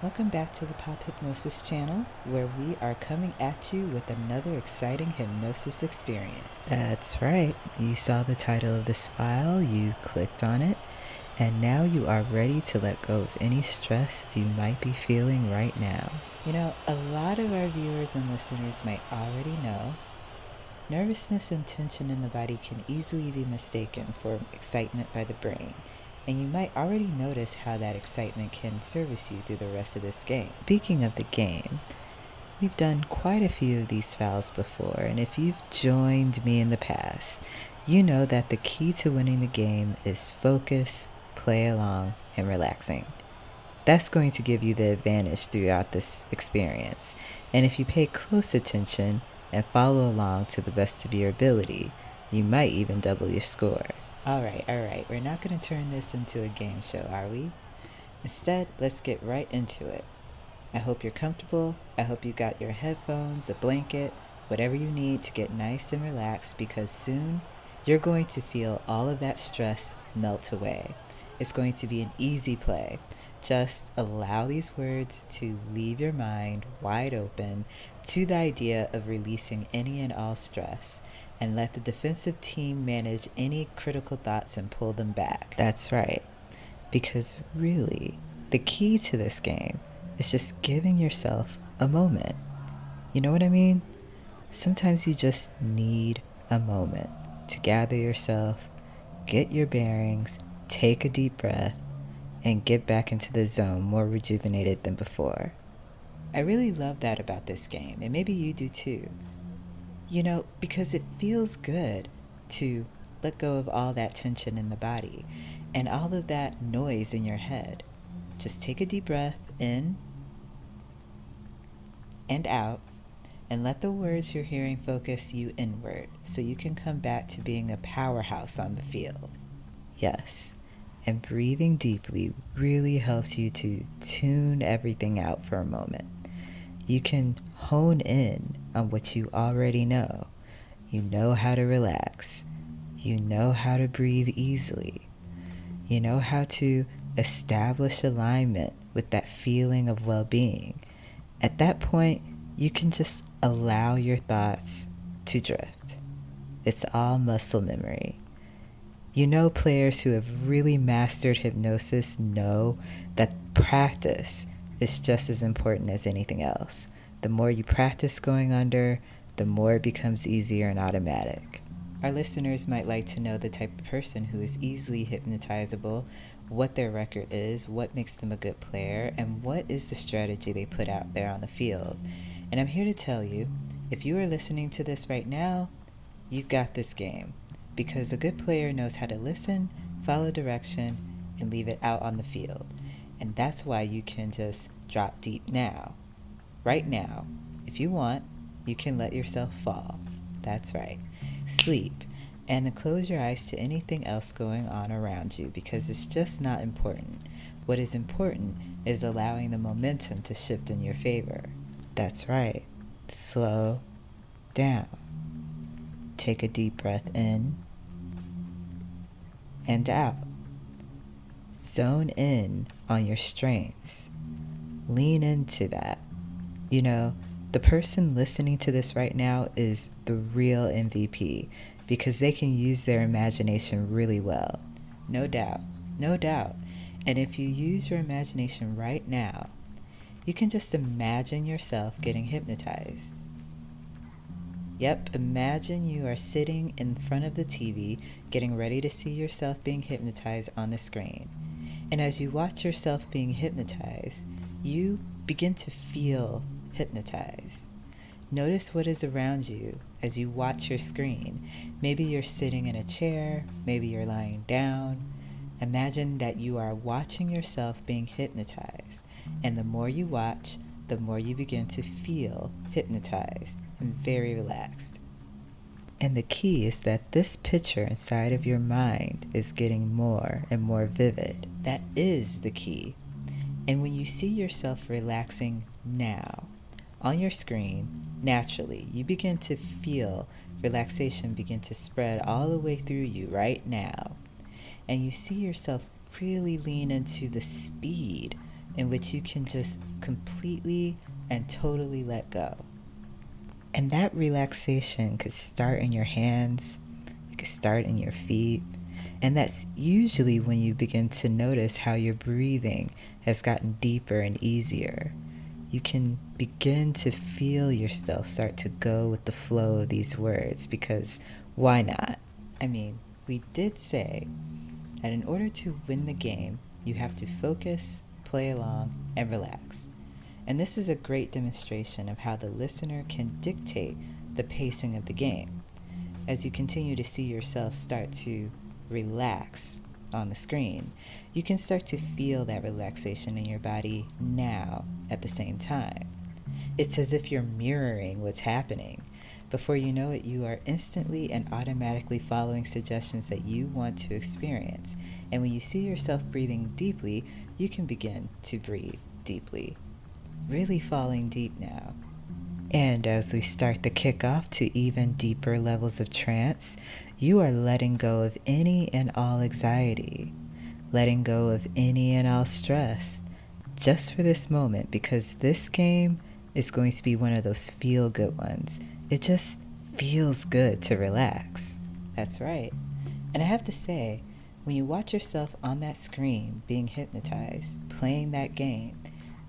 Welcome back to the Pop Hypnosis channel, where we are coming at you with another exciting hypnosis experience. That's right. You saw the title of this file, you clicked on it, and now you are ready to let go of any stress you might be feeling right now. You know, a lot of our viewers and listeners might already know nervousness and tension in the body can easily be mistaken for excitement by the brain, and you might already notice how that excitement can service you through the rest of this game. Speaking of the game, we've done quite a few of these files before, and if you've joined me in the past, you know that the key to winning the game is focus, play along, and relaxing. That's going to give you the advantage throughout this experience, and if you pay close attention and follow along to the best of your ability, you might even double your score. All right, we're not going to turn this into a game show, are we? Instead, let's get right into it. I hope you're comfortable. I hope you got your headphones, a blanket, whatever you need to get nice and relaxed, because soon you're going to feel all of that stress melt away. It's going to be an easy play. Just allow these words to leave your mind wide open to the idea of releasing any and all stress, and let the defensive team manage any critical thoughts and pull them back. That's right, because really, the key to this game is just giving yourself a moment. You know what I mean? Sometimes you just need a moment to gather yourself, get your bearings, take a deep breath, and get back into the zone more rejuvenated than before. I really love that about this game, and maybe you do too. You know, because it feels good to let go of all that tension in the body and all of that noise in your head. Just take a deep breath in and out, and let the words you're hearing focus you inward so you can come back to being a powerhouse on the field. Yes, and breathing deeply really helps you to tune everything out for a moment. You can hone in on what you already know. You know how to relax. You know how to breathe easily. You know how to establish alignment with that feeling of well-being. At that point, you can just allow your thoughts to drift. It's all muscle memory. You know, players who have really mastered hypnosis know that practice is just as important as anything else. The more you practice going under, the more it becomes easier and automatic. Our listeners might like to know the type of person who is easily hypnotizable, what their record is, what makes them a good player, and what is the strategy they put out there on the field. And I'm here to tell you, if you are listening to this right now, you've got this game. Because a good player knows how to listen, follow direction, and leave it out on the field. And that's why you can just drop deep now. Right now, if you want, you can let yourself fall. That's right. Sleep. And close your eyes to anything else going on around you, because it's just not important. What is important is allowing the momentum to shift in your favor. That's right. Slow down. Take a deep breath in and out. Zone in on your strengths. Lean into that. You know, the person listening to this right now is the real MVP because they can use their imagination really well. No doubt, no doubt. And if you use your imagination right now, you can just imagine yourself getting hypnotized. Yep, imagine you are sitting in front of the TV, getting ready to see yourself being hypnotized on the screen. And as you watch yourself being hypnotized, you begin to feel hypnotized. Notice what is around you as you watch your screen. Maybe you're sitting in a chair, maybe you're lying down. Imagine that you are watching yourself being hypnotized. And the more you watch, the more you begin to feel hypnotized and very relaxed. And the key is that this picture inside of your mind is getting more and more vivid. That is the key. And when you see yourself relaxing now on your screen, naturally, you begin to feel relaxation begin to spread all the way through you right now. And you see yourself really lean into the speed in which you can just completely and totally let go. And that relaxation could start in your hands, it could start in your feet, and that's usually when you begin to notice how your breathing has gotten deeper and easier. You can begin to feel yourself start to go with the flow of these words, because why not? I mean, we did say that in order to win the game, you have to focus, play along, and relax. And this is a great demonstration of how the listener can dictate the pacing of the game. As you continue to see yourself start to relax on the screen, you can start to feel that relaxation in your body now at the same time. It's as if you're mirroring what's happening. Before you know it, you are instantly and automatically following suggestions that you want to experience. And when you see yourself breathing deeply, you can begin to breathe deeply. Really falling deep now. And as we start to kick off to even deeper levels of trance, you are letting go of any and all anxiety, letting go of any and all stress, just for this moment, because this game is going to be one of those feel-good ones. It just feels good to relax. That's right. And I have to say, when you watch yourself on that screen being hypnotized, playing that game,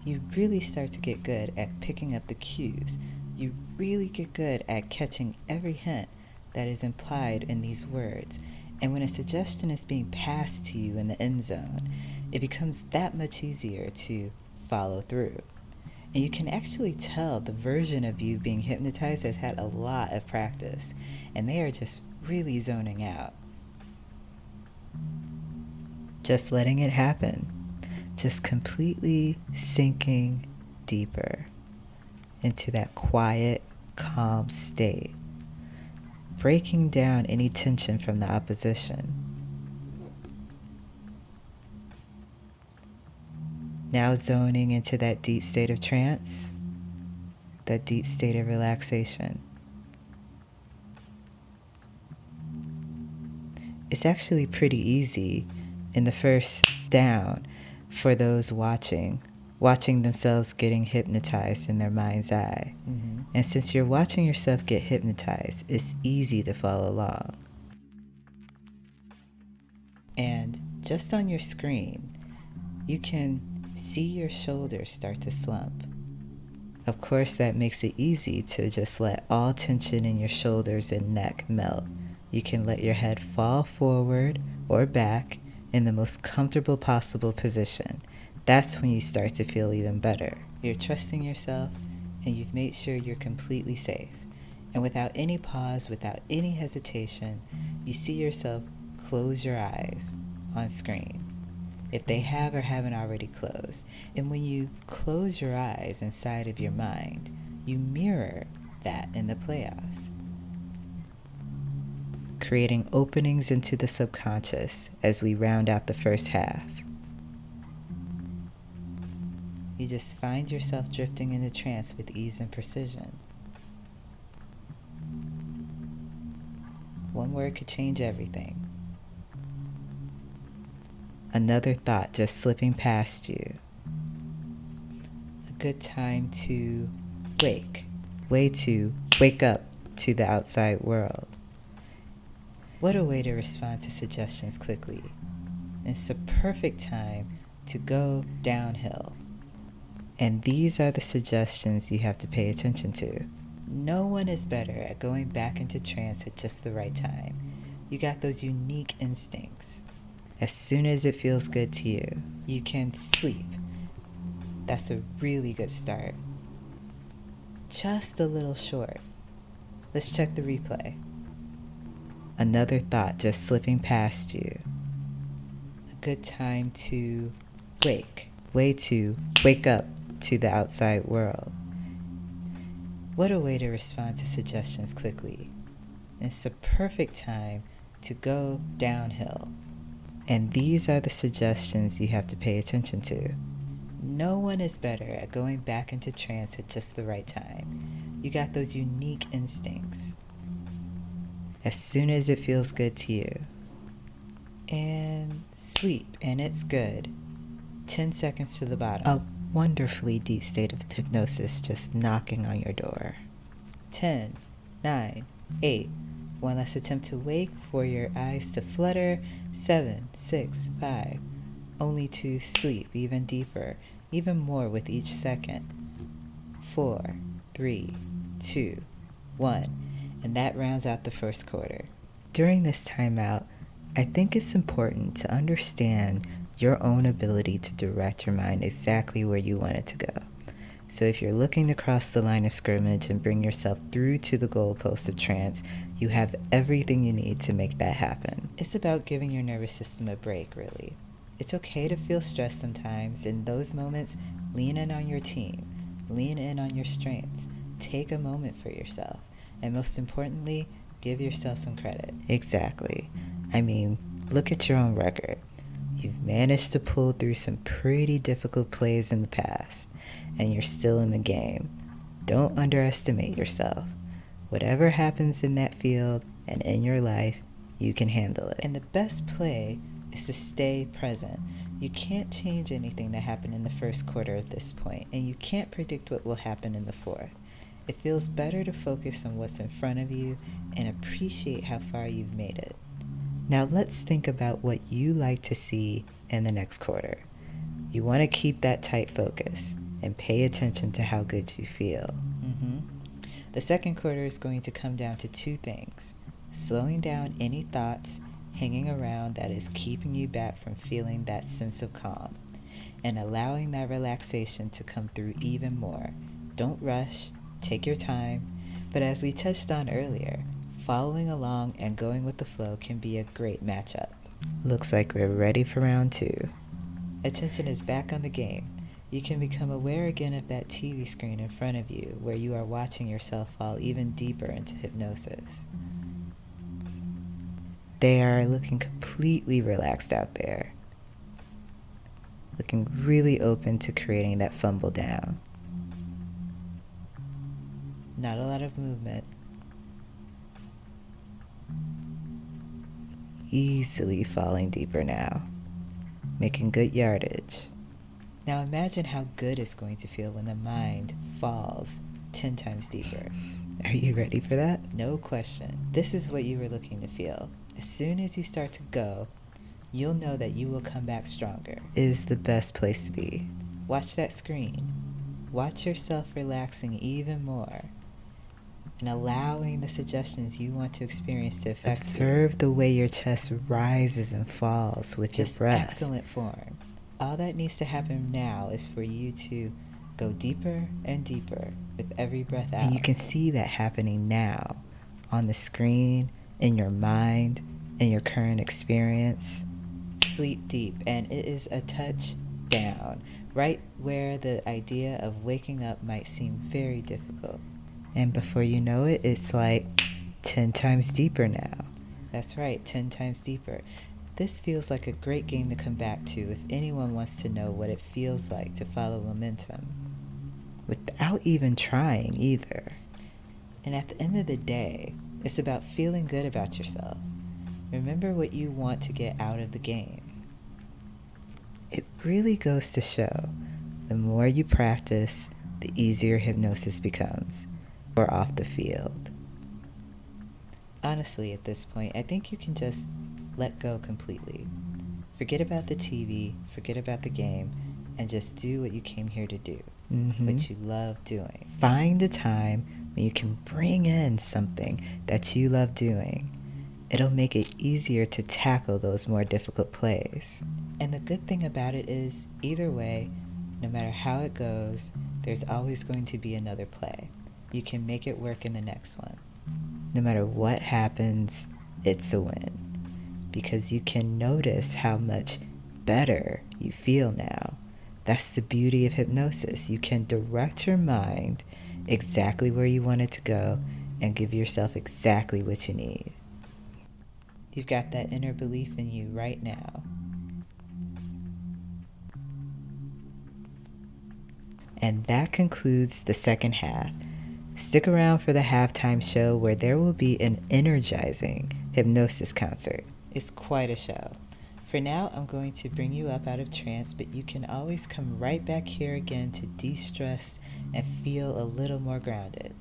you really start to get good at picking up the cues. You really get good at catching every hint that is implied in these words. And when a suggestion is being passed to you in the end zone, it becomes that much easier to follow through. And you can actually tell the version of you being hypnotized has had a lot of practice, and they are just really zoning out. Just letting it happen. Just completely sinking deeper into that quiet, calm state, breaking down any tension from the opposition. Now zoning into that deep state of trance, that deep state of relaxation. It's actually pretty easy in the first down for those watching themselves getting hypnotized in their mind's eye. Mm-hmm. And since you're watching yourself get hypnotized, it's easy to follow along. And just on your screen, you can see your shoulders start to slump. Of course, that makes it easy to just let all tension in your shoulders and neck melt. You can let your head fall forward or back in the most comfortable possible position. That's when you start to feel even better. You're trusting yourself, and you've made sure you're completely safe. And without any pause, without any hesitation, you see yourself close your eyes on screen, if they have or haven't already closed. And when you close your eyes inside of your mind, you mirror that in the playoffs, creating openings into the subconscious as we round out the first half. You just find yourself drifting into trance with ease and precision. One word could change everything. Another thought just slipping past you. A good time to wake. Way to wake up to the outside world. What a way to respond to suggestions quickly. It's a perfect time to go downhill. And these are the suggestions you have to pay attention to. No one is better at going back into trance at just the right time. You got those unique instincts. As soon as it feels good to you. You can sleep. That's a really good start. Just a little short. Let's check the replay. Another thought just slipping past you. A good time to wake. Way to wake up to the outside world. What a way to respond to suggestions quickly. It's a perfect time to go downhill. And these are the suggestions you have to pay attention to. No one is better at going back into trance at just the right time. You got those unique instincts. As soon as it feels good to you. And sleep, and it's good. 10 seconds to the bottom. A wonderfully deep state of hypnosis just knocking on your door. 10, 9, 8. One last attempt to wake for your eyes to flutter. 7, 6, 5. Only to sleep even deeper, even more with each second. 4, 3, 2, 1. And that rounds out the first quarter. During this timeout, I think it's important to understand your own ability to direct your mind exactly where you want it to go. So if you're looking to cross the line of scrimmage and bring yourself through to the goalpost of trance, you have everything you need to make that happen. It's about giving your nervous system a break, really. It's okay to feel stressed sometimes. In those moments, lean in on your team. Lean in on your strengths. Take a moment for yourself. And most importantly, give yourself some credit. Exactly. I mean, look at your own record. You've managed to pull through some pretty difficult plays in the past, and you're still in the game. Don't underestimate yourself. Whatever happens in that field and in your life, you can handle it. And the best play is to stay present. You can't change anything that happened in the first quarter at this point, and you can't predict what will happen in the fourth. It feels better to focus on what's in front of you and appreciate how far you've made it. Now let's think about what you like to see in the next quarter. You want to keep that tight focus and pay attention to how good you feel. The second quarter is going to come down to two things: slowing down any thoughts hanging around that is keeping you back from feeling that sense of calm, and allowing that relaxation to come through even more. Don't rush, take your time, but as we touched on earlier, following along and going with the flow can be a great matchup. Looks like we're ready for round 2. Attention is back on the game. You can become aware again of that TV screen in front of you where you are watching yourself fall even deeper into hypnosis. They are looking completely relaxed out there. Looking really open to creating that fumble down. Not a lot of movement. Easily falling deeper now. Making good yardage. Now imagine how good it's going to feel when the mind falls 10 times deeper. Are you ready for that? No question. This is what you were looking to feel. As soon as you start to go, you'll know that you will come back stronger. It is the best place to be. Watch that screen. Watch yourself relaxing even more and allowing the suggestions you want to experience to affect you. Observe the way your chest rises and falls with your breath. Excellent form. All that needs to happen now is for you to go deeper and deeper with every breath out. And you can see that happening now on the screen, in your mind, in your current experience. Sleep deep, and it is a touch down, right where the idea of waking up might seem very difficult. And before you know it, it's like 10 times deeper now. That's right, 10 times deeper. This feels like a great game to come back to if anyone wants to know what it feels like to follow momentum. Without even trying either. And at the end of the day, it's about feeling good about yourself. Remember what you want to get out of the game. It really goes to show, the more you practice, the easier hypnosis becomes, or off the field. Honestly, at this point, I think you can just let go completely. Forget about the TV, forget about the game, and just do what you came here to do, what you love doing. Find a time when you can bring in something that you love doing. It'll make it easier to tackle those more difficult plays. And the good thing about it is, either way, no matter how it goes, there's always going to be another play. You can make it work in the next one. No matter what happens, it's a win. Because you can notice how much better you feel now. That's the beauty of hypnosis. You can direct your mind exactly where you want it to go and give yourself exactly what you need. You've got that inner belief in you right now. And that concludes the second half. Stick around for the halftime show where there will be an energizing hypnosis concert. It's quite a show. For now, I'm going to bring you up out of trance, but you can always come right back here again to de-stress and feel a little more grounded.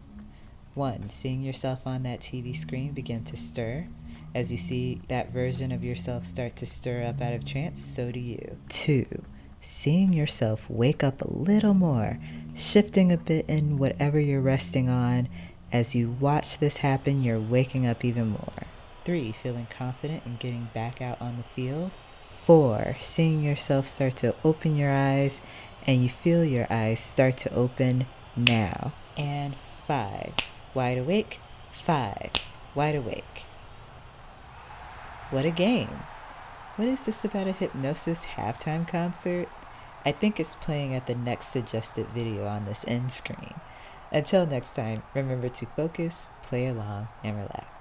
1. Seeing yourself on that TV screen begin to stir. As you see that version of yourself start to stir up out of trance, so do you. 2. Seeing yourself wake up a little more, shifting a bit in whatever you're resting on. As you watch this happen, you're waking up even more. 3. Feeling confident and getting back out on the field. 4. Seeing yourself start to open your eyes, and you feel your eyes start to open now. And 5. Wide awake. 5. Wide awake. What a game. What is this about a hypnosis halftime concert? I think it's playing at the next suggested video on this end screen. Until next time, remember to focus, play along, and relax.